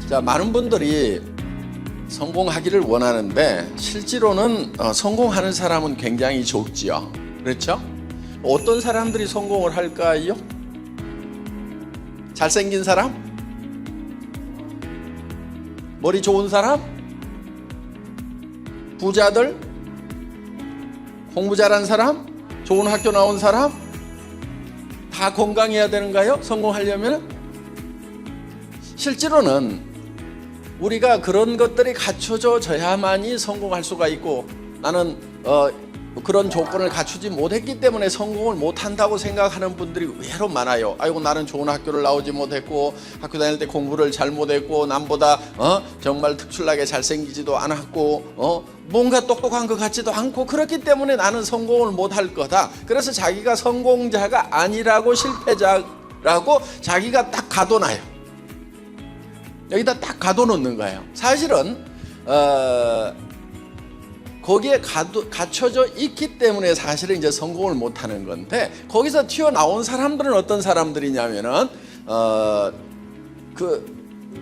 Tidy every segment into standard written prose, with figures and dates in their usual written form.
자, 많은 분들이 성공하기를 원하는데 실제로는 성공하는 사람은 굉장히 적지요. 그렇죠? 어떤 사람들이 성공을 할까요? 잘생긴 사람? 머리 좋은 사람? 부자들? 공부 잘한 사람? 좋은 학교 나온 사람? 다 건강해야 되는가요? 성공하려면? 실제로는 우리가 그런 것들이 갖춰져야만이 성공할 수가 있고, 나는 그런 조건을 갖추지 못했기 때문에 성공을 못한다고 생각하는 분들이 의외로 많아요. 아이고, 나는 좋은 학교를 나오지 못했고, 학교 다닐 때 공부를 잘 못했고, 남보다 정말 특출나게 잘생기지도 않았고, 뭔가 똑똑한 것 같지도 않고, 그렇기 때문에 나는 성공을 못할 거다. 그래서 자기가 성공자가 아니라고, 실패자라고 자기가 딱 가둬놔요. 여기다 딱 가둬놓는 거예요. 사실은 거기에 갖춰져 있기 때문에 사실은 이제 성공을 못하는 건데, 거기서 튀어나온 사람들은 어떤 사람들이냐면은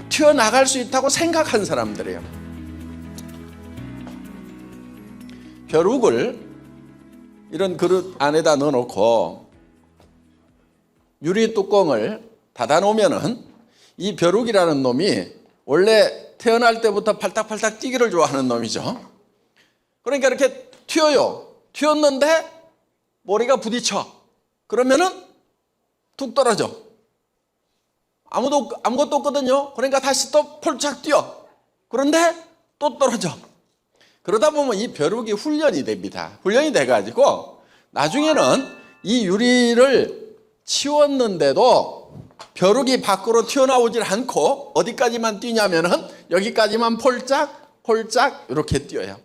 튀어나갈 수 있다고 생각한 사람들이에요. 벼룩을 이런 그릇 안에다 넣어놓고 유리 뚜껑을 닫아 놓으면은 이 벼룩이라는 놈이 원래 태어날 때부터 팔딱팔딱 뛰기를 좋아하는 놈이죠. 그러니까 이렇게 튀어요. 튀었는데 머리가 부딪혀. 그러면은 툭 떨어져. 아무것도 없거든요. 그러니까 다시 또 폴짝 뛰어. 그런데 또 떨어져. 그러다 보면 이 벼룩이 훈련이 됩니다. 훈련이 돼가지고 나중에는 이 유리를 치웠는데도 벼룩이 밖으로 튀어나오질 않고 어디까지만 뛰냐면은 여기까지만 폴짝 이렇게 뛰어요.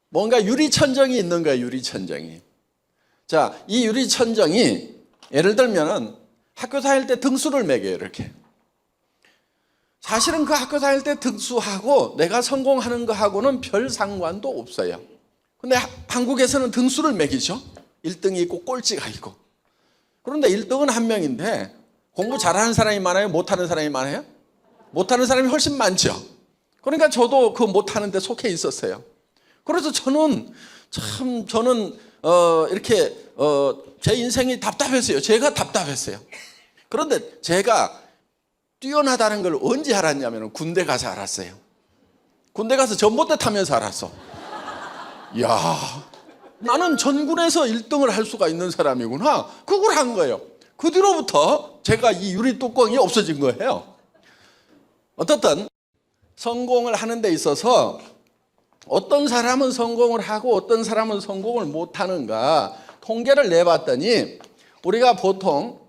뭔가 유리천정이 있는 거예요. 유리천정이. 자, 이 유리천정이 예를 들면은 학교 다닐 때 등수를 매겨요. 이렇게. 사실은 그 학교 다닐 때 등수하고 내가 성공하는 거하고는 별 상관도 없어요. 근데 한국에서는 등수를 매기죠. 1등이 있고 꼴찌가 있고. 그런데 1등은 한 명인데 공부 잘하는 사람이 많아요? 못하는 사람이 많아요? 못하는 사람이 훨씬 많죠. 그러니까 저도 그 못하는 데 속해 있었어요. 그래서 저는 이렇게 제 인생이 답답했어요. 제가 답답했어요. 그런데 제가 뛰어나다는 걸 언제 알았냐면 군대 가서 알았어요. 군대 가서 전봇대 타면서 알았어. 이야, 나는 전군에서 1등을 할 수가 있는 사람이구나. 그걸 한 거예요. 그 뒤로부터 제가 이 유리 뚜껑이 없어진 거예요. 어떻든 성공을 하는 데 있어서 어떤 사람은 성공을 하고 어떤 사람은 성공을 못하는가 통계를 내봤더니, 우리가 보통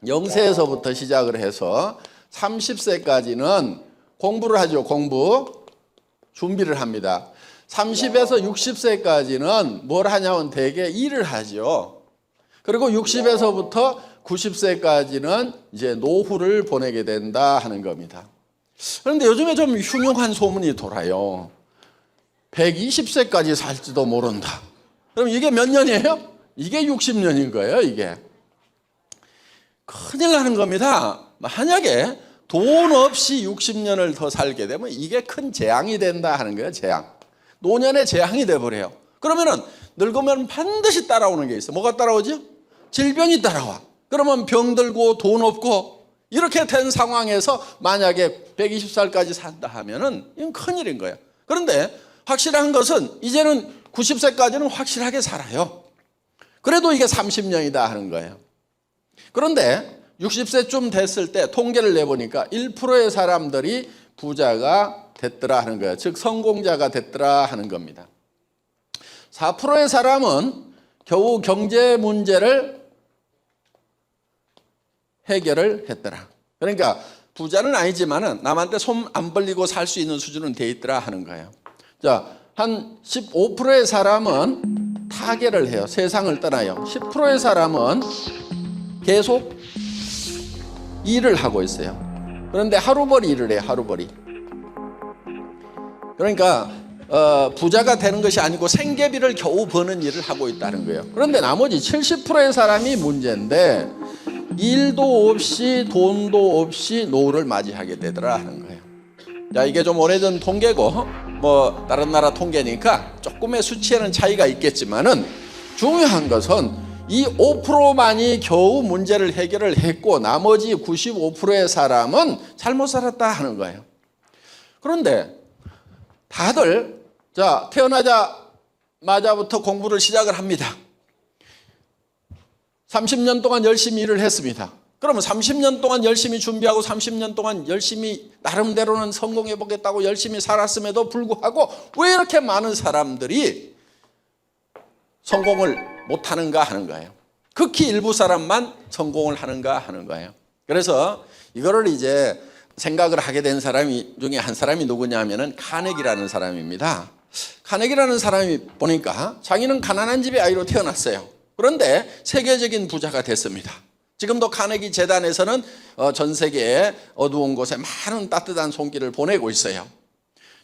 0세에서부터 시작을 해서 30세까지는 공부를 하죠. 공부 준비를 합니다. 30에서 60세까지는 뭘 하냐면 대개 일을 하죠. 그리고 60에서부터 90세까지는 이제 노후를 보내게 된다 하는 겁니다. 그런데 요즘에 좀 흉흉한 소문이 돌아요. 120세까지 살지도 모른다. 그럼 이게 몇 년이에요? 이게 60년인 거예요. 이게 큰일 나는 겁니다. 만약에 돈 없이 60년을 더 살게 되면 이게 큰 재앙이 된다 하는 거예요. 재앙. 노년의 재앙이 돼버려요. 그러면은 늙으면 반드시 따라오는 게 있어. 뭐가 따라오죠? 질병이 따라와. 그러면 병들고 돈 없고 이렇게 된 상황에서 만약에 120살까지 산다 하면은 이건 큰일인 거예요. 그런데 확실한 것은 이제는 90세까지는 확실하게 살아요. 그래도 이게 30년이다 하는 거예요. 그런데 60세쯤 됐을 때 통계를 내보니까 1%의 사람들이 부자가 됐더라 하는 거예요. 즉 성공자가 됐더라 하는 겁니다. 4%의 사람은 겨우 경제 문제를 해결을 했더라. 그러니까 부자는 아니지만은 남한테 손 안 벌리고 살 수 있는 수준은 돼 있더라 하는 거예요. 자, 한 15%의 사람은 타계를 해요. 세상을 떠나요. 10%의 사람은 계속 일을 하고 있어요. 그런데 하루벌이 일을 해요. 하루벌이. 그러니까 부자가 되는 것이 아니고 생계비를 겨우 버는 일을 하고 있다는 거예요. 그런데 나머지 70%의 사람이 문제인데 일도 없이 돈도 없이 노후를 맞이하게 되더라 하는 거예요. 자, 이게 좀 오래전 통계고 뭐 다른 나라 통계니까 조금의 수치에는 차이가 있겠지만은 중요한 것은 이 5%만이 겨우 문제를 해결을 했고 나머지 95%의 사람은 잘못 살았다 하는 거예요. 그런데 다들 자, 태어나자마자부터 공부를 시작을 합니다. 30년 동안 열심히 일을 했습니다. 그러면 30년 동안 열심히 준비하고 30년 동안 열심히 나름대로는 성공해 보겠다고 열심히 살았음에도 불구하고 왜 이렇게 많은 사람들이 성공을 못하는가 하는 거예요. 극히 일부 사람만 성공을 하는가 하는 거예요. 그래서 이거를 이제 생각을 하게 된 사람이 중에 한 사람이 누구냐 하면은 카네기라는 사람입니다. 카네기라는 사람이 보니까 자기는 가난한 집의 아이로 태어났어요. 그런데 세계적인 부자가 됐습니다. 지금도 카네기 재단에서는 전 세계의 어두운 곳에 많은 따뜻한 손길을 보내고 있어요.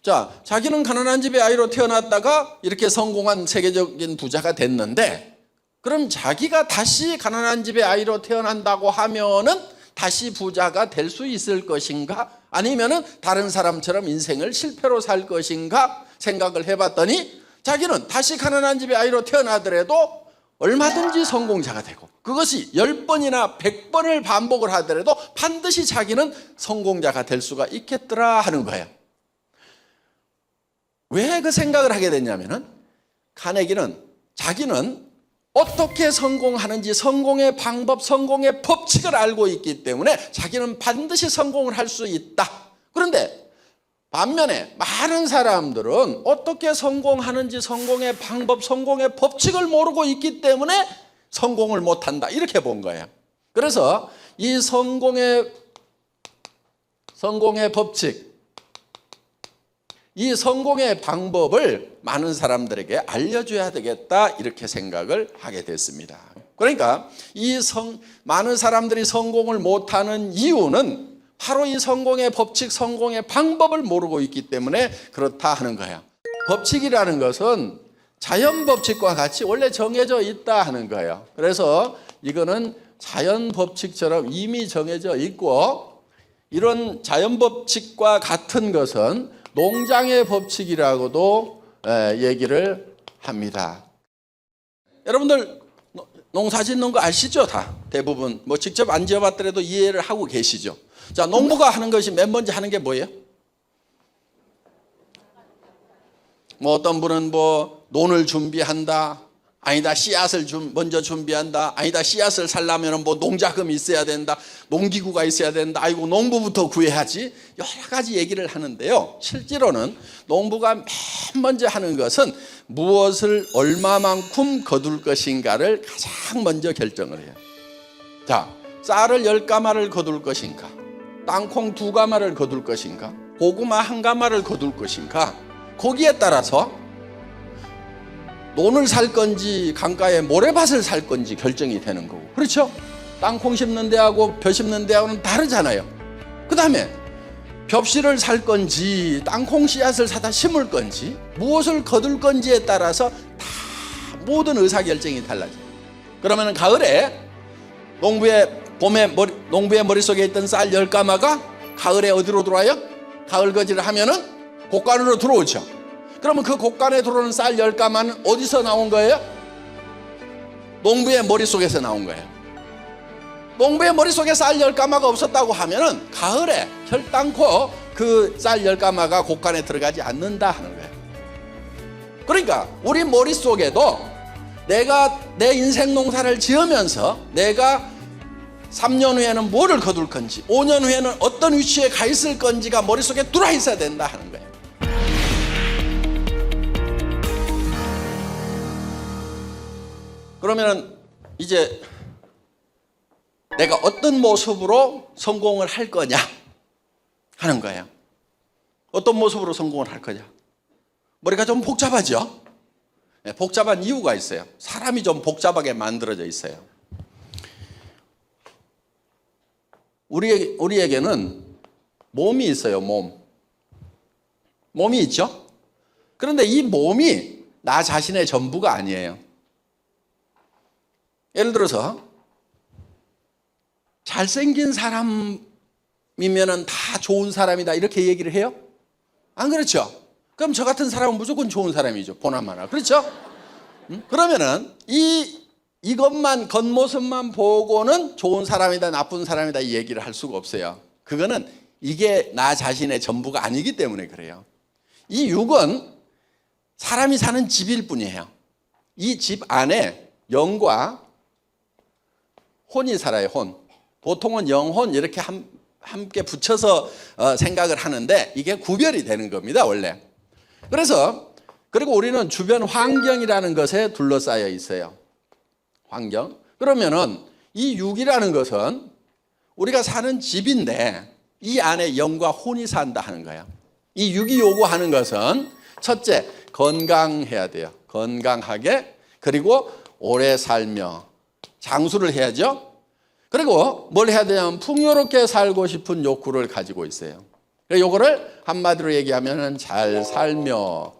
자, 자기는 가난한 집의 아이로 태어났다가 이렇게 성공한 세계적인 부자가 됐는데 그럼 자기가 다시 가난한 집의 아이로 태어난다고 하면은 다시 부자가 될 수 있을 것인가? 아니면은 다른 사람처럼 인생을 실패로 살 것인가? 생각을 해봤더니 자기는 다시 가난한 집의 아이로 태어나더라도 얼마든지 성공자가 되고 그것이 10번이나 100번을 반복을 하더라도 반드시 자기는 성공자가 될 수가 있겠더라 하는 거예요. 왜 그 생각을 하게 됐냐면은 카네기는 자기는 어떻게 성공하는지 성공의 방법, 성공의 법칙을 알고 있기 때문에 자기는 반드시 성공을 할 수 있다. 그런데 반면에 많은 사람들은 어떻게 성공하는지 성공의 방법, 성공의 법칙을 모르고 있기 때문에 성공을 못한다. 이렇게 본 거예요. 그래서 이 성공의 법칙, 이 성공의 방법을 많은 사람들에게 알려줘야 되겠다 이렇게 생각을 하게 됐습니다. 그러니까 많은 사람들이 성공을 못하는 이유는 바로 이 성공의 법칙, 성공의 방법을 모르고 있기 때문에 그렇다 하는 거예요. 법칙이라는 것은 자연 법칙과 같이 원래 정해져 있다 하는 거예요. 그래서 이거는 자연 법칙처럼 이미 정해져 있고 이런 자연 법칙과 같은 것은 농장의 법칙이라고도 얘기를 합니다. 여러분들 농사 짓는 거 아시죠? 다 대부분 뭐 직접 안 지어봤더라도 이해를 하고 계시죠? 자, 농부가 하는 것이 맨 먼저 하는 게 뭐예요? 뭐 어떤 분은 뭐 논을 준비한다. 아니다, 씨앗을 먼저 준비한다. 아니다, 씨앗을 살려면 뭐 농자금이 있어야 된다. 농기구가 있어야 된다. 아이고, 농부부터 구해야지. 여러 가지 얘기를 하는데요. 실제로는 농부가 맨 먼저 하는 것은 무엇을 얼마만큼 거둘 것인가를 가장 먼저 결정을 해요. 자, 쌀을 10가마를 거둘 것인가? 땅콩 2가마를 거둘 것인가? 고구마 1가마를 거둘 것인가? 거기에 따라서 논을 살 건지 강가에 모래밭을 살 건지 결정이 되는 거고, 그렇죠? 땅콩 심는 데하고 벼 심는 데하고는 다르잖아요. 그 다음에 벽실을 살 건지 땅콩 씨앗을 사다 심을 건지 무엇을 거둘 건지에 따라서 다 모든 의사결정이 달라져요. 그러면 가을에 농부의 머릿속에 있던 쌀 10가마가 가을에 어디로 들어와요? 가을 거지를 하면은 곡간으로 들어오죠. 그러면 그 곡간에 들어오는 쌀 10가마는 어디서 나온 거예요? 농부의 머릿속에서 나온 거예요. 농부의 머릿속에 쌀 10가마가 없었다고 하면은 가을에 결단코 그 쌀 10가마가 곡간에 들어가지 않는다 하는 거예요. 그러니까 우리 머릿속에도 내가 내 인생 농사를 지으면서 내가 3년 후에는 뭐를 거둘 건지 5년 후에는 어떤 위치에 가 있을 건지가 머릿속에 들어와 있어야 된다 하는 거예요. 그러면 이제 내가 어떤 모습으로 성공을 할 거냐 하는 거예요. 어떤 모습으로 성공을 할 거냐. 머리가 좀 복잡하죠? 네, 복잡한 이유가 있어요. 사람이 좀 복잡하게 만들어져 있어요. 우리에게는 몸이 있어요. 몸이 있죠? 그런데 이 몸이 나 자신의 전부가 아니에요. 예를 들어서 잘생긴 사람이면은 다 좋은 사람이다 이렇게 얘기를 해요? 안 그렇죠? 그럼 저 같은 사람은 무조건 좋은 사람이죠. 보나마나. 그렇죠? 그러면은 이것만 겉모습만 보고는 좋은 사람이다 나쁜 사람이다 이 얘기를 할 수가 없어요. 그거는 이게 나 자신의 전부가 아니기 때문에 그래요. 이 육은 사람이 사는 집일 뿐이에요. 이 집 안에 영과 혼이 살아요. 혼. 보통은 영혼 이렇게 함께 붙여서 생각을 하는데 이게 구별이 되는 겁니다. 원래. 그리고 우리는 주변 환경이라는 것에 둘러싸여 있어요. 환경. 그러면은 이 육이라는 것은 우리가 사는 집인데 이 안에 영과 혼이 산다 하는 거예요. 이 육이 요구하는 것은 첫째, 건강해야 돼요. 건강하게. 그리고 오래 살며 장수를 해야죠. 그리고 뭘 해야 되냐면 풍요롭게 살고 싶은 욕구를 가지고 있어요. 요거를 한마디로 얘기하면 잘 살며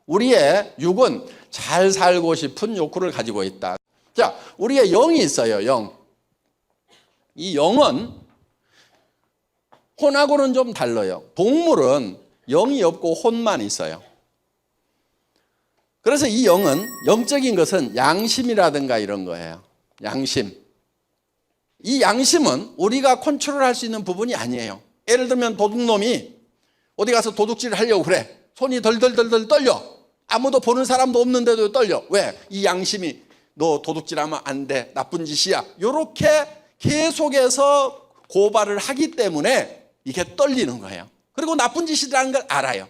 우리의 육은 잘 살고 싶은 욕구를 가지고 있다. 자, 우리의 영이 있어요. 영. 이 영은 혼하고는 좀 달라요. 동물은 영이 없고 혼만 있어요. 그래서 이 영은 영적인 것은 양심이라든가 이런 거예요. 양심. 이 양심은 우리가 컨트롤할 수 있는 부분이 아니에요. 예를 들면 도둑놈이 어디 가서 도둑질을 하려고 그래. 손이 덜덜덜덜 떨려. 아무도 보는 사람도 없는데도 떨려. 왜? 이 양심이 너 도둑질하면 안 돼. 나쁜 짓이야. 이렇게 계속해서 고발을 하기 때문에 이게 떨리는 거예요. 그리고 나쁜 짓이라는 걸 알아요.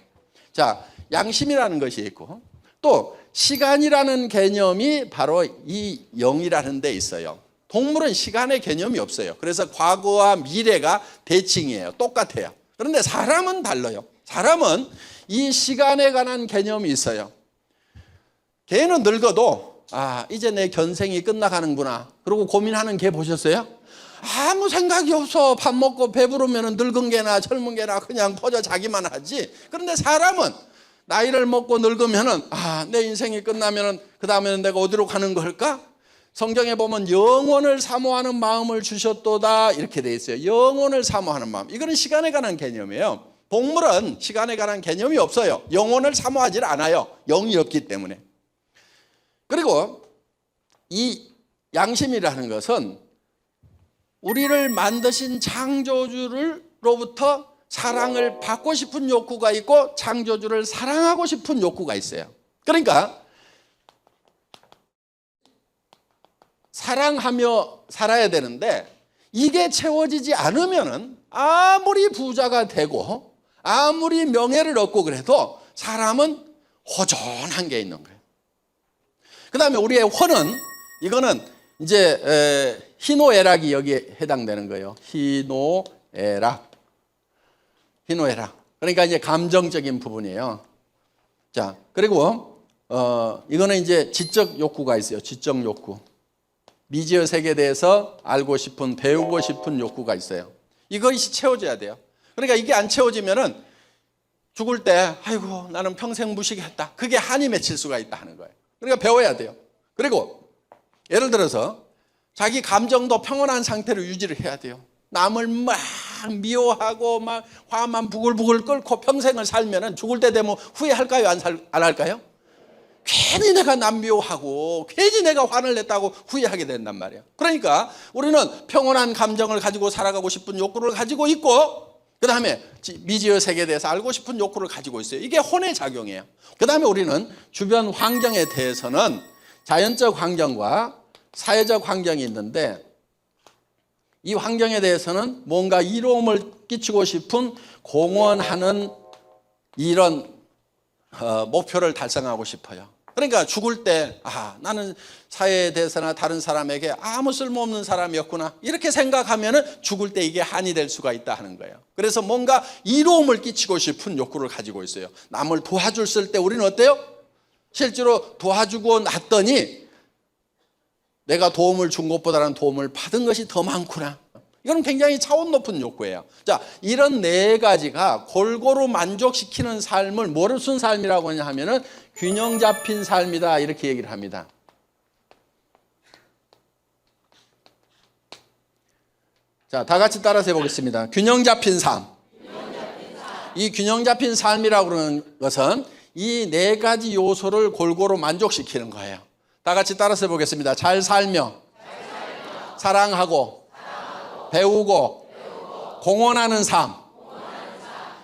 자, 양심이라는 것이 있고 또 시간이라는 개념이 바로 이 영이라는 데 있어요. 동물은 시간의 개념이 없어요. 그래서 과거와 미래가 대칭이에요. 똑같아요. 그런데 사람은 달라요. 사람은 이 시간에 관한 개념이 있어요. 개는 늙어도 이제 내 견생이 끝나가는구나. 그러고 고민하는 개 보셨어요? 아무 생각이 없어. 밥 먹고 배부르면 늙은 개나 젊은 개나 그냥 퍼져 자기만 하지. 그런데 사람은 나이를 먹고 늙으면은 내 인생이 끝나면은 그 다음에는 내가 어디로 가는 걸까? 성경에 보면 영원을 사모하는 마음을 주셨도다 이렇게 돼 있어요. 영원을 사모하는 마음. 이거는 시간에 관한 개념이에요. 동물은 시간에 관한 개념이 없어요. 영원을 사모하지 않아요. 영이 없기 때문에. 그리고 이 양심이라는 것은 우리를 만드신 창조주로부터 사랑을 받고 싶은 욕구가 있고 창조주를 사랑하고 싶은 욕구가 있어요. 그러니까 사랑하며 살아야 되는데 이게 채워지지 않으면은 아무리 부자가 되고 아무리 명예를 얻고 그래도 사람은 허전한 게 있는 거예요. 그 다음에 우리의 혼은 이거는 이제 희노애락이 여기에 해당되는 거예요. 희노애락. 그러니까 이제 감정적인 부분이에요. 자, 그리고 이거는 이제 지적 욕구가 있어요. 지적 욕구. 미지의 세계에 대해서 알고 싶은, 배우고 싶은 욕구가 있어요. 이것이 채워져야 돼요. 그러니까 이게 안 채워지면은 죽을 때 아이고 나는 평생 무식했다. 그게 한이 맺힐 수가 있다 하는 거예요. 그러니까 배워야 돼요. 그리고 예를 들어서 자기 감정도 평온한 상태로 유지를 해야 돼요. 남을 막 미워하고 막 화만 부글부글 끓고 평생을 살면은 죽을 때 되면 후회할까요? 안 할까요? 괜히 내가 남 미워하고 괜히 내가 화를 냈다고 후회하게 된단 말이에요. 그러니까 우리는 평온한 감정을 가지고 살아가고 싶은 욕구를 가지고 있고 그 다음에 미지의 세계에 대해서 알고 싶은 욕구를 가지고 있어요. 이게 혼의 작용이에요. 그 다음에 우리는 주변 환경에 대해서는 자연적 환경과 사회적 환경이 있는데 이 환경에 대해서는 뭔가 이로움을 끼치고 싶은 공헌하는 이런 목표를 달성하고 싶어요. 그러니까 죽을 때 나는 사회에 대해서나 다른 사람에게 아무 쓸모없는 사람이었구나 이렇게 생각하면 죽을 때 이게 한이 될 수가 있다 하는 거예요. 그래서 뭔가 이로움을 끼치고 싶은 욕구를 가지고 있어요. 남을 도와줬을 때 우리는 어때요? 실제로 도와주고 났더니 내가 도움을 준 것보다는 도움을 받은 것이 더 많구나. 이건 굉장히 차원 높은 욕구예요. 자, 이런 네 가지가 골고루 만족시키는 삶을 무슨 삶이라고 하냐면은 균형 잡힌 삶이다 이렇게 얘기를 합니다. 자, 다 같이 따라서 해보겠습니다. 균형 잡힌 삶. 이 균형 잡힌 삶이라고 그러는 것은 이 네 가지 요소를 골고루 만족시키는 거예요. 다 같이 따라서 해보겠습니다. 잘 살며, 사랑하고, 배우고, 공헌하는 삶.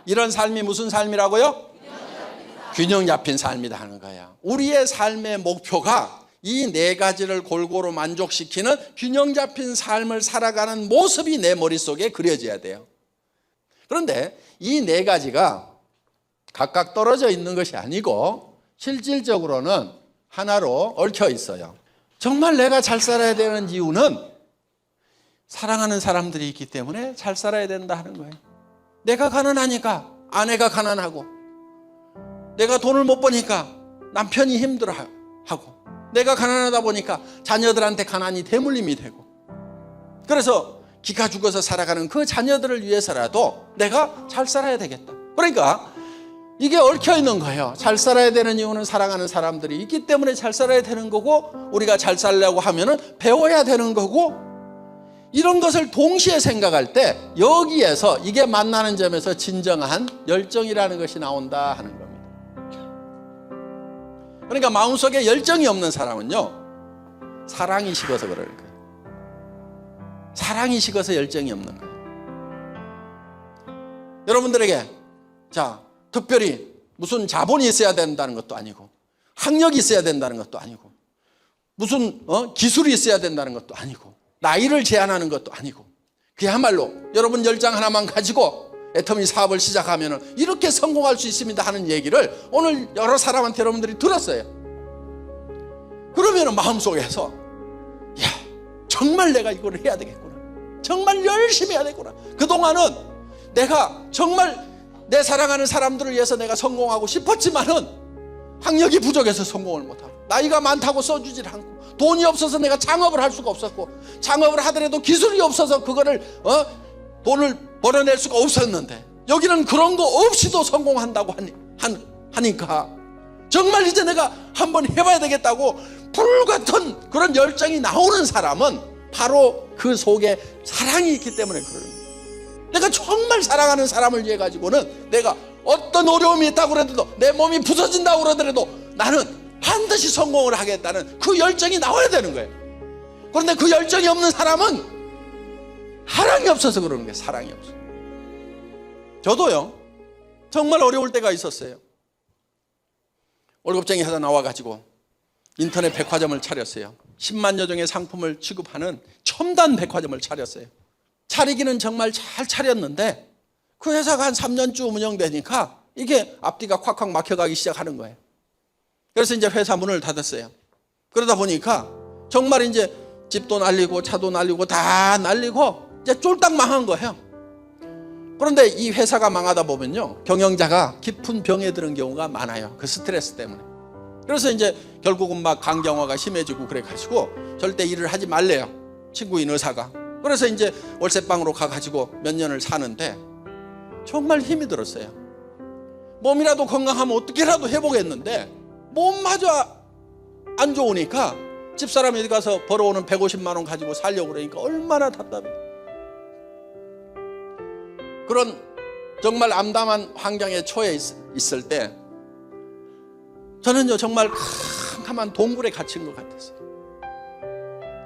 이런 삶이 무슨 삶이라고요? 균형 잡힌 삶이다 하는 거예요. 우리의 삶의 목표가 이 네 가지를 골고루 만족시키는 균형 잡힌 삶을 살아가는 모습이 내 머릿속에 그려져야 돼요. 그런데 이 네 가지가 각각 떨어져 있는 것이 아니고 실질적으로는 하나로 얽혀 있어요. 정말 내가 잘 살아야 되는 이유는 사랑하는 사람들이 있기 때문에 잘 살아야 된다 하는 거예요. 내가 가난하니까 아내가 가난하고, 내가 돈을 못 버니까 남편이 힘들어하고, 내가 가난하다 보니까 자녀들한테 가난이 대물림이 되고, 그래서 기가 죽어서 살아가는 그 자녀들을 위해서라도 내가 잘 살아야 되겠다. 그러니까 이게 얽혀 있는 거예요. 잘 살아야 되는 이유는 사랑하는 사람들이 있기 때문에 잘 살아야 되는 거고, 우리가 잘 살려고 하면은 배워야 되는 거고, 이런 것을 동시에 생각할 때 여기에서 이게 만나는 점에서 진정한 열정이라는 것이 나온다 하는 겁니다. 그러니까 마음속에 열정이 없는 사람은요, 사랑이 식어서 그럴 거예요. 사랑이 식어서 열정이 없는 거예요. 여러분들에게 자, 특별히 무슨 자본이 있어야 된다는 것도 아니고, 학력이 있어야 된다는 것도 아니고, 무슨 기술이 있어야 된다는 것도 아니고, 나이를 제한하는 것도 아니고, 그야말로 여러분 열정 하나만 가지고 애터미 사업을 시작하면 이렇게 성공할 수 있습니다 하는 얘기를 오늘 여러 사람한테 여러분들이 들었어요. 그러면 마음속에서 야, 정말 내가 이걸 해야 되겠구나, 정말 열심히 해야 되겠구나, 그동안은 내가 정말 내 사랑하는 사람들을 위해서 내가 성공하고 싶었지만은 학력이 부족해서 성공을 못하고, 나이가 많다고 써주질 않고, 돈이 없어서 내가 창업을 할 수가 없었고, 창업을 하더라도 기술이 없어서 그거를 돈을 벌어낼 수가 없었는데, 여기는 그런 거 없이도 성공한다고 하니까 정말 이제 내가 한번 해봐야 되겠다고 불같은 그런 열정이 나오는 사람은 바로 그 속에 사랑이 있기 때문에 그런 거예요. 내가 정말 사랑하는 사람을 위해 가지고는 내가 어떤 어려움이 있다고 그래도, 내 몸이 부서진다고 그러더라도 나는 반드시 성공을 하겠다는 그 열정이 나와야 되는 거예요. 그런데 그 열정이 없는 사람은 사랑이 없어서 그러는 거예요. 사랑이 없어. 저도요, 정말 어려울 때가 있었어요. 월급쟁이 회사 나와가지고 인터넷 백화점을 차렸어요. 10만여 종의 상품을 취급하는 첨단 백화점을 차렸어요. 차리기는 정말 잘 차렸는데 그 회사가 한 3년쯤 운영되니까 이게 앞뒤가 콱콱 막혀가기 시작하는 거예요. 그래서 이제 회사 문을 닫았어요. 그러다 보니까 정말 이제 집도 날리고 차도 날리고 다 날리고 이제 쫄딱 망한 거예요. 그런데 이 회사가 망하다 보면요, 경영자가 깊은 병에 드는 경우가 많아요. 그 스트레스 때문에. 그래서 이제 결국은 막 강경화가 심해지고 그래가지고 절대 일을 하지 말래요, 친구인 의사가. 그래서 이제 월세방으로 가가지고 몇 년을 사는데 정말 힘이 들었어요. 몸이라도 건강하면 어떻게라도 해보겠는데 몸마저 안 좋으니까 집사람이 어디 가서 벌어오는 150만 원 가지고 살려고 그러니까 얼마나 답답해. 그런 정말 암담한 환경에 처해 있을 때 저는요, 정말 캄캄한 동굴에 갇힌 것 같았어요.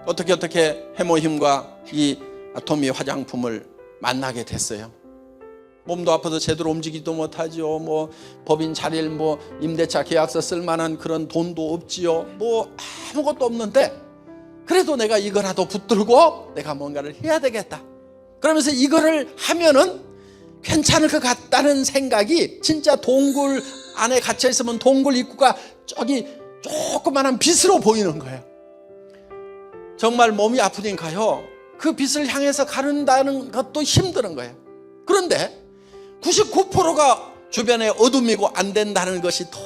어떻게 해모힘과 이 아토미 화장품을 만나게 됐어요. 몸도 아파서 제대로 움직이지도 못하죠. 뭐 법인 차릴 뭐 임대차 계약서 쓸 만한 그런 돈도 없지요. 뭐 아무것도 없는데 그래도 내가 이거라도 붙들고 내가 뭔가를 해야 되겠다. 그러면서 이거를 하면은 괜찮을 것 같다는 생각이, 진짜 동굴 안에 갇혀 있으면 동굴 입구가 저기 조그만한 빛으로 보이는 거예요. 정말 몸이 아프니까요, 그 빛을 향해서 가른다는 것도 힘드는 거예요. 그런데 99%가 주변에 어둠이고 안 된다는 것이 더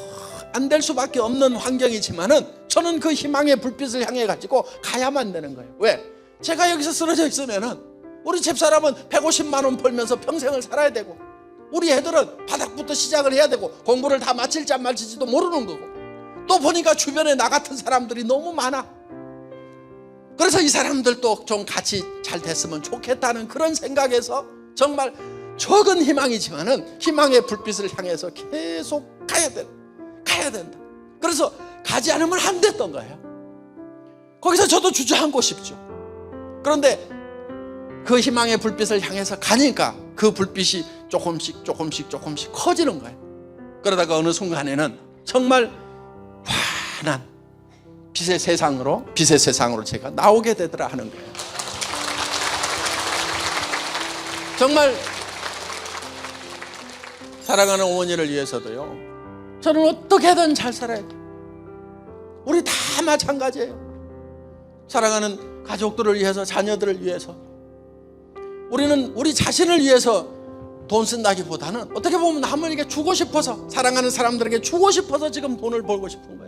안 될 수밖에 없는 환경이지만은 저는 그 희망의 불빛을 향해 가지고 가야만 되는 거예요. 왜? 제가 여기서 쓰러져 있으면은 우리 집사람은 150만 원 벌면서 평생을 살아야 되고, 우리 애들은 바닥부터 시작을 해야 되고, 공부를 다 마칠지 안 마칠지도 모르는 거고, 또 보니까 주변에 나 같은 사람들이 너무 많아. 그래서 이 사람들도 좀 같이 잘 됐으면 좋겠다는 그런 생각에서 정말 적은 희망이지만은 희망의 불빛을 향해서 계속 가야 된다. 그래서 가지 않으면 안 됐던 거예요. 거기서 저도 주저앉고 싶죠. 그런데 그 희망의 불빛을 향해서 가니까 그 불빛이 조금씩 커지는 거예요. 그러다가 어느 순간에는 정말 환한 빛의 세상으로 제가 나오게 되더라 하는 거예요. 정말 사랑하는 어머니를 위해서도요, 저는 어떻게든 잘 살아야 돼요. 우리 다 마찬가지예요. 사랑하는 가족들을 위해서, 자녀들을 위해서, 우리는 우리 자신을 위해서 돈 쓴다기보다는 어떻게 보면 남에게 주고 싶어서, 사랑하는 사람들에게 주고 싶어서 지금 돈을 벌고 싶은 거예요.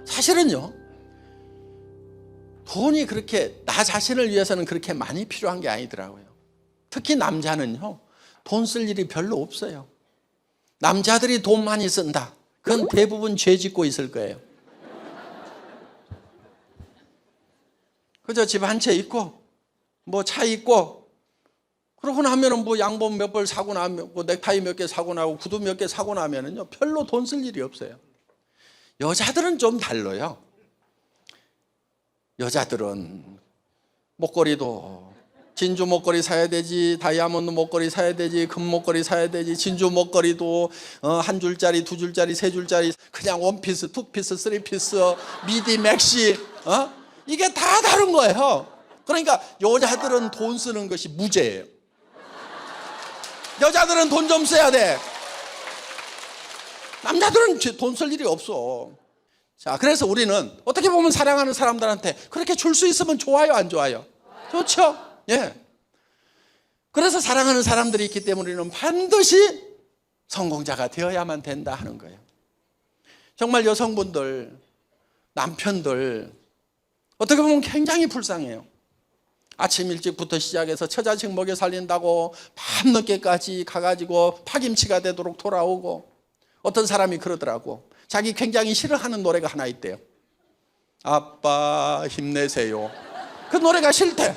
사실은요, 돈이 그렇게 나 자신을 위해서는 그렇게 많이 필요한 게 아니더라고요. 특히 남자는요, 돈 쓸 일이 별로 없어요. 남자들이 돈 많이 쓴다, 그건 대부분 죄 짓고 있을 거예요. 그저 집 한 채 있고 뭐 차 있고, 그러고 나면은 뭐 양복 몇 벌 사고 나면, 뭐 넥타이 몇 개 사고 나고 구두 몇 개 사고 나면은요 별로 돈 쓸 일이 없어요. 여자들은 좀 달라요. 여자들은 목걸이도 진주 목걸이 사야 되지, 다이아몬드 목걸이 사야 되지, 금 목걸이 사야 되지, 진주 목걸이도 한 줄짜리, 두 줄짜리, 세 줄짜리, 그냥 원피스, 투피스, 쓰리피스, 미디, 맥시, 이게 다 다른 거예요. 그러니까 여자들은 돈 쓰는 것이 무죄예요. 여자들은 돈 좀 써야 돼. 남자들은 돈 쓸 일이 없어. 자, 그래서 우리는 어떻게 보면 사랑하는 사람들한테 그렇게 줄 수 있으면 좋아요, 안 좋아요? 좋죠. 예. 그래서 사랑하는 사람들이 있기 때문에 우리는 반드시 성공자가 되어야만 된다 하는 거예요. 정말 여성분들, 남편들 어떻게 보면 굉장히 불쌍해요. 아침 일찍부터 시작해서 처자식 먹여 살린다고 밤늦게까지 가가지고 파김치가 되도록 돌아오고, 어떤 사람이 그러더라고. 자기 굉장히 싫어하는 노래가 하나 있대요. 아빠 힘내세요. 그 노래가 싫대.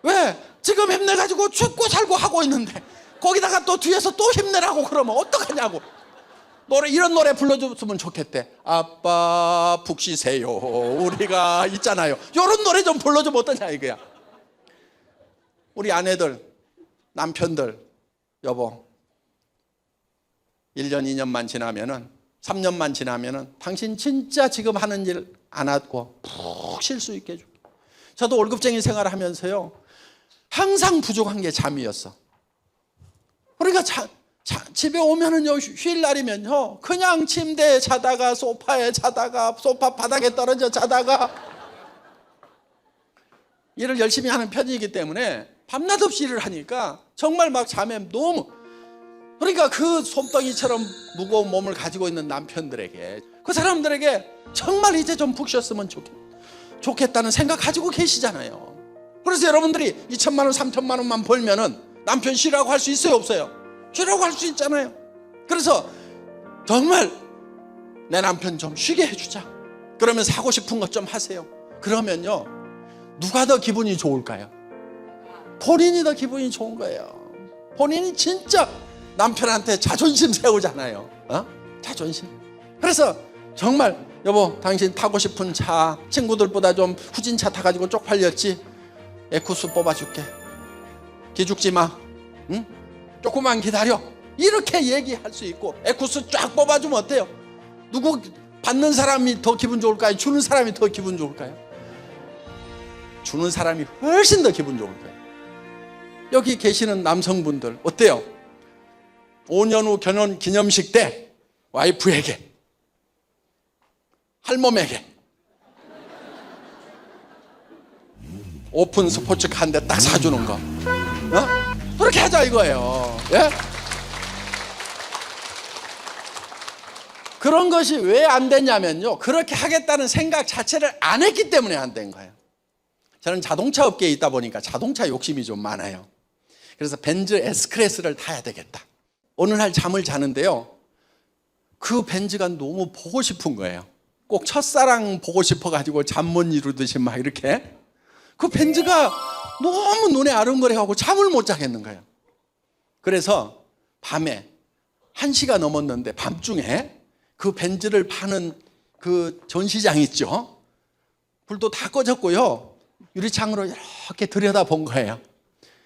왜? 지금 힘내가지고 죽고 살고 하고 있는데 거기다가 또 뒤에서 또 힘내라고 그러면 어떡하냐고. 이런 노래 불러줬으면 좋겠대. 아빠 푹 쉬세요. 우리가 있잖아요. 이런 노래 좀 불러주면 어떠냐 이거야. 우리 아내들, 남편들, 여보, 1년, 2년만 지나면은, 3년만 지나면은 당신 진짜 지금 하는 일 안 하고 푹 쉴 수 있게 해줄게. 저도 월급쟁이 생활을 하면서요, 항상 부족한 게 잠이었어. 그러니까 집에 오면은요, 휴일 날이면요, 그냥 침대에 자다가, 소파에 자다가, 소파 바닥에 떨어져 자다가, 일을 열심히 하는 편이기 때문에 밤낮 없이 일을 하니까 정말 막 잠에 너무, 그러니까 그 솜덩이처럼 무거운 몸을 가지고 있는 남편들에게, 그 사람들에게 정말 이제 좀 푹 쉬었으면 좋겠다는 생각 가지고 계시잖아요. 그래서 여러분들이 2천만 원, 3천만 원만 벌면은 남편 쉬라고 할 수 있어요, 없어요? 쉬라고 할 수 있잖아요. 그래서 정말 내 남편 좀 쉬게 해주자. 그러면 사고 싶은 것 좀 하세요. 그러면요, 누가 더 기분이 좋을까요? 본인이 더 기분이 좋은 거예요. 본인이 진짜 남편한테 자존심 세우잖아요. 자존심. 그래서 정말 여보, 당신 타고 싶은 차, 친구들보다 좀 후진차 타가지고 쪽팔렸지? 에쿠스 뽑아줄게. 기죽지 마. 응? 조금만 기다려. 이렇게 얘기할 수 있고, 에쿠스 쫙 뽑아주면 어때요? 누구 받는 사람이 더 기분 좋을까요? 주는 사람이 더 기분 좋을까요? 주는 사람이 훨씬 더 기분 좋을 거예요. 여기 계시는 남성분들 어때요? 5년 후 결혼 기념식 때 와이프에게, 할멈에게 오픈 스포츠카 한 대 딱 사주는 거, 그렇게 하자 이거예요. 예? 그런 것이 왜 안 됐냐면요, 그렇게 하겠다는 생각 자체를 안 했기 때문에 안 된 거예요. 저는 자동차 업계에 있다 보니까 자동차 욕심이 좀 많아요. 그래서 벤츠 S클래스를 타야 되겠다. 어느 날 잠을 자는데요, 그 벤츠가 너무 보고 싶은 거예요. 꼭 첫사랑 보고 싶어가지고 잠 못 이루듯이 막 이렇게 그 벤츠가 너무 눈에 아른거려하고 잠을 못 자겠는 거예요. 그래서 밤에 1시가 넘었는데 밤중에 그 벤츠를 파는 그 전시장 있죠. 불도 다 꺼졌고요. 유리창으로 이렇게 들여다본 거예요.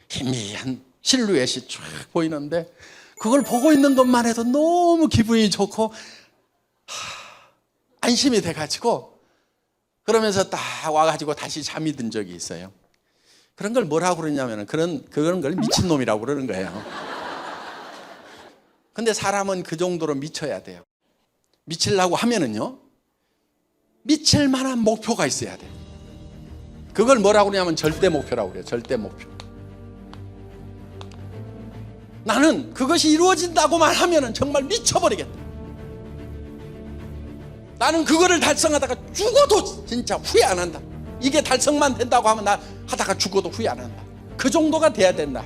희미한 실루엣이 쫙 보이는데 그걸 보고 있는 것만 해도 너무 기분이 좋고 안심이 돼가지고 그러면서 딱 와가지고 다시 잠이 든 적이 있어요. 그런 걸 뭐라고 그러냐면 그런 걸 미친놈이라고 그러는 거예요. 근데 사람은 그 정도로 미쳐야 돼요. 미치려고 하면은요, 미칠 만한 목표가 있어야 돼요. 그걸 뭐라고 그러냐면 절대 목표라고 그래요. 절대 목표. 나는 그것이 이루어진다고만 하면은 정말 미쳐버리겠다. 나는 그거를 달성하다가 죽어도 진짜 후회 안 한다. 이게 달성만 된다고 하면 나 하다가 죽어도 후회 안 한다. 그 정도가 돼야 된다.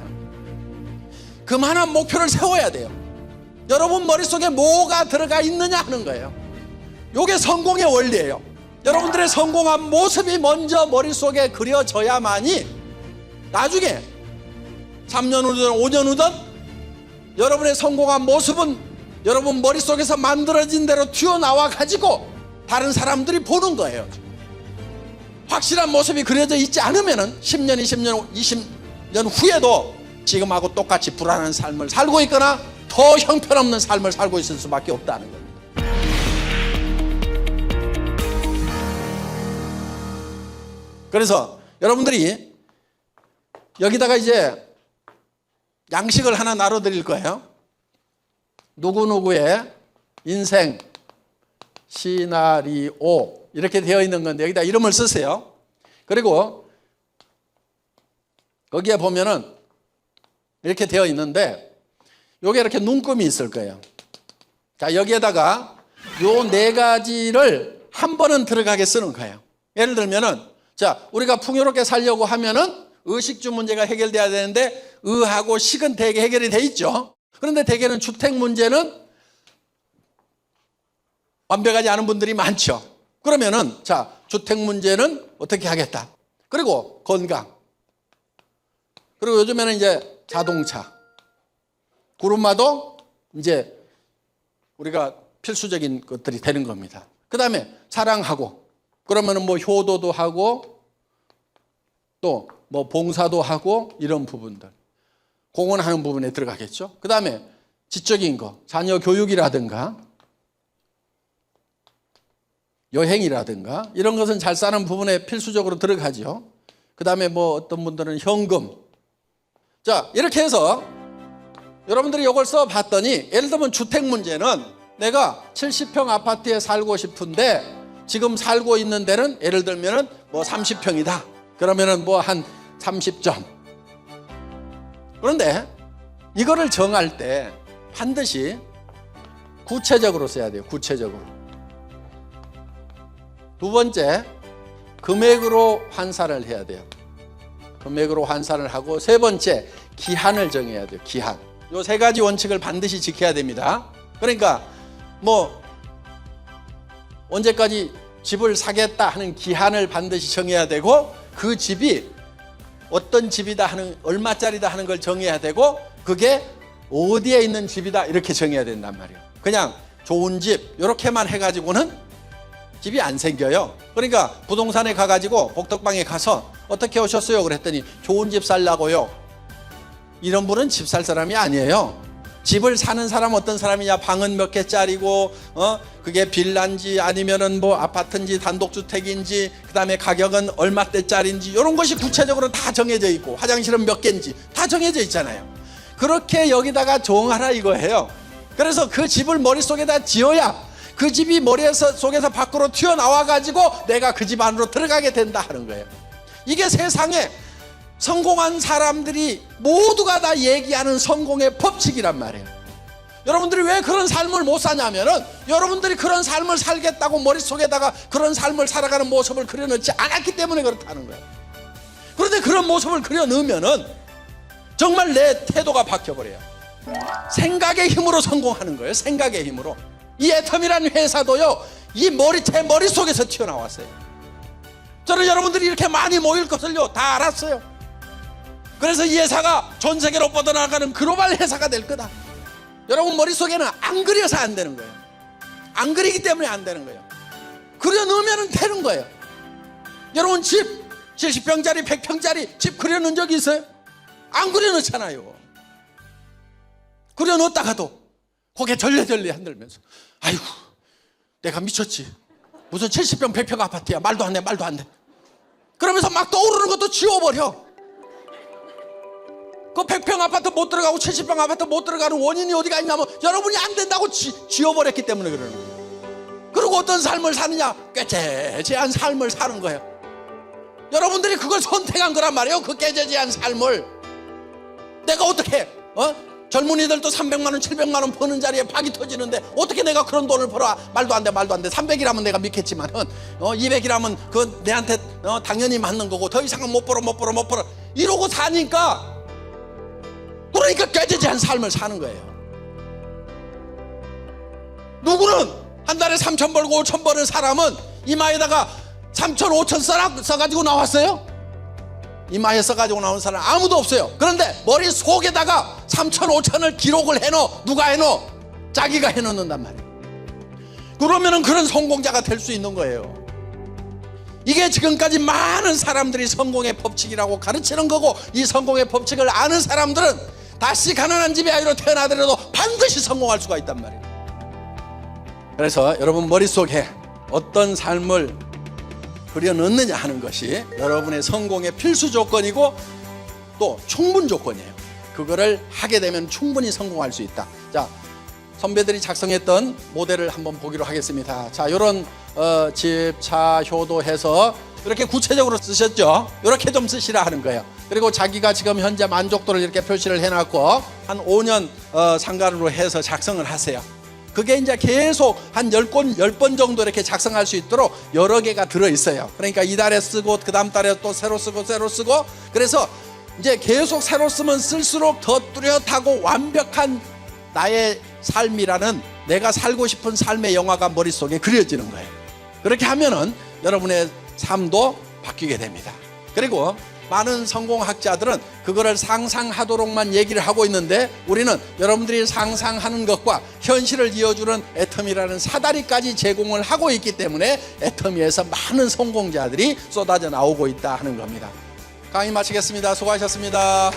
그만한 목표를 세워야 돼요. 여러분 머릿속에 뭐가 들어가 있느냐 하는 거예요. 이게 성공의 원리예요. 여러분들의 성공한 모습이 먼저 머릿속에 그려져야만이 나중에 3년 후든 5년 후든 여러분의 성공한 모습은 여러분 머릿속에서 만들어진 대로 튀어나와 가지고 다른 사람들이 보는 거예요. 확실한 모습이 그려져 있지 않으면 10년, 20년, 20년 후에도 지금하고 똑같이 불안한 삶을 살고 있거나 더 형편없는 삶을 살고 있을 수밖에 없다는 겁니다. 그래서 여러분들이 여기다가 이제 양식을 하나 나눠드릴 거예요. 누구누구의 인생 시나리오 이렇게 되어 있는 건데 여기다 이름을 쓰세요. 그리고 거기에 보면은 이렇게 되어 있는데 여기 이렇게 눈금이 있을 거예요. 자, 여기에다가 요 4가지를 한 번은 들어가게 쓰는 거예요. 예를 들면은 자, 우리가 풍요롭게 살려고 하면은 의식주 문제가 해결돼야 되는데 의하고 식은 대개 해결이 돼 있죠. 그런데 대개는 주택 문제는 완벽하지 않은 분들이 많죠. 그러면은 자, 주택 문제는 어떻게 하겠다. 그리고 건강. 그리고 요즘에는 이제 자동차. 구름마도 이제 우리가 필수적인 것들이 되는 겁니다. 그 다음에 사랑하고 그러면은 뭐 효도도 하고 또 뭐 봉사도 하고 이런 부분들. 공헌하는 부분에 들어가겠죠. 그 다음에 지적인 거, 자녀 교육이라든가 여행이라든가 이런 것은 잘 사는 부분에 필수적으로 들어가죠. 그 다음에 뭐 어떤 분들은 현금. 자, 이렇게 해서 여러분들이 이걸 써봤더니 예를 들면 주택 문제는 내가 70평 아파트에 살고 싶은데 지금 살고 있는 데는 예를 들면은 뭐 30평이다. 그러면은 뭐 한 30점. 그런데 이거를 정할 때 반드시 구체적으로 써야 돼요. 구체적으로. 두 번째, 금액으로 환산을 해야 돼요. 금액으로 환산을 하고 세 번째, 기한을 정해야 돼요. 기한. 이 3가지 원칙을 반드시 지켜야 됩니다. 그러니까 뭐 언제까지 집을 사겠다 하는 기한을 반드시 정해야 되고 그 집이 어떤 집이다 하는 얼마짜리다 하는 걸 정해야 되고 그게 어디에 있는 집이다 이렇게 정해야 된단 말이에요. 그냥 좋은 집 이렇게만 해가지고는 집이 안 생겨요. 그러니까 부동산에 가가지고 복덕방에 가서 어떻게 오셨어요? 그랬더니 좋은 집 살라고요. 이런 분은 집 살 사람이 아니에요. 집을 사는 사람 어떤 사람이냐, 방은 몇 개짜리고 그게 빌라인지 아니면은 뭐 아파트인지 단독주택인지 그다음에 가격은 얼마대짜리인지 이런 것이 구체적으로 다 정해져 있고 화장실은 몇 개인지 다 정해져 있잖아요. 그렇게 여기다가 정하라 이거예요. 그래서 그 집을 머릿속에다 지어야 그 집이 머릿속에서 밖으로 튀어나와 가지고 내가 그 집 안으로 들어가게 된다 하는 거예요. 이게 세상에 성공한 사람들이 모두가 다 얘기하는 성공의 법칙이란 말이에요. 여러분들이 왜 그런 삶을 못 사냐면은 여러분들이 그런 삶을 살겠다고 머릿속에다가 그런 삶을 살아가는 모습을 그려넣지 않았기 때문에 그렇다는 거예요. 그런데 그런 모습을 그려넣으면은 정말 내 태도가 바뀌어버려요. 생각의 힘으로 성공하는 거예요. 생각의 힘으로. 이 애텀이라는 회사도요, 제 머릿속에서 튀어나왔어요. 저는 여러분들이 이렇게 많이 모일 것을요 다 알았어요. 그래서 이 회사가 전 세계로 뻗어나가는 글로벌 회사가 될 거다. 여러분 머릿속에는 안 그려서 안 되는 거예요. 안 그리기 때문에 안 되는 거예요. 그려 넣으면 되는 거예요. 여러분 집 70평짜리 100평짜리 집 그려 넣은 적이 있어요? 안 그려 넣잖아요. 그려 넣었다가도 고개 절레절레 흔들면서 아이고 내가 미쳤지. 무슨 70평 100평 아파트야. 말도 안 돼 말도 안 돼. 그러면서 막 떠오르는 것도 지워버려. 그 100평 아파트 못 들어가고 70평 아파트 못 들어가는 원인이 어디가 있냐면 여러분이 안 된다고 지워버렸기 때문에 그러는 거예요. 그리고 어떤 삶을 사느냐? 꾀죄죄한 삶을 사는 거예요. 여러분들이 그걸 선택한 거란 말이에요. 그 꾀죄죄한 삶을. 내가 어떻게 젊은이들도 300만 원 700만 원 버는 자리에 박이 터지는데 어떻게 내가 그런 돈을 벌어? 말도 안 돼 말도 안 돼. 300이라면 내가 믿겠지만은 200이라면 그건 내한테 당연히 맞는 거고 더 이상은 못 벌어 이러고 사니까 그러니까 꾀죄죄한 삶을 사는 거예요. 누구는 한 달에 3천 벌고 5천 버는 사람은 이마에다가 3천 5천 써가지고 나왔어요? 이마에 써가지고 나온 사람 아무도 없어요. 그런데 머릿속에다가 3천 5천을 기록을 해놓어. 누가 해놓어? 자기가 해놓는단 말이에요. 그러면은 그런 성공자가 될 수 있는 거예요. 이게 지금까지 많은 사람들이 성공의 법칙이라고 가르치는 거고, 이 성공의 법칙을 아는 사람들은 다시 가난한 집의 아이로 태어나더라도 반드시 성공할 수가 있단 말이에요. 그래서 여러분 머릿속에 어떤 삶을 그려 넣느냐 하는 것이 여러분의 성공의 필수 조건이고 또 충분 조건이에요. 그거를 하게 되면 충분히 성공할 수 있다. 자, 선배들이 작성했던 모델을 한번 보기로 하겠습니다. 자, 이런 집, 차, 효도 해서 이렇게 구체적으로 쓰셨죠? 이렇게 좀 쓰시라 하는 거예요. 그리고 자기가 지금 현재 만족도를 이렇게 표시를 해놨고 한 5년 상관으로 해서 작성을 하세요. 그게 이제 계속 한 10번 정도 이렇게 작성할 수 있도록 여러 개가 들어있어요. 그러니까 이달에 쓰고 그 다음 달에 또 새로 쓰고 그래서 이제 계속 새로 쓰면 쓸수록 더 뚜렷하고 완벽한 나의 삶이라는, 내가 살고 싶은 삶의 영화가 머릿속에 그려지는 거예요. 그렇게 하면은 여러분의 삶도 바뀌게 됩니다. 그리고 많은 성공학자들은 그거를 상상하도록만 얘기를 하고 있는데, 우리는 여러분들이 상상하는 것과 현실을 이어주는 애터미라는 사다리까지 제공을 하고 있기 때문에 애터미에서 많은 성공자들이 쏟아져 나오고 있다 하는 겁니다. 강의 마치겠습니다. 수고하셨습니다.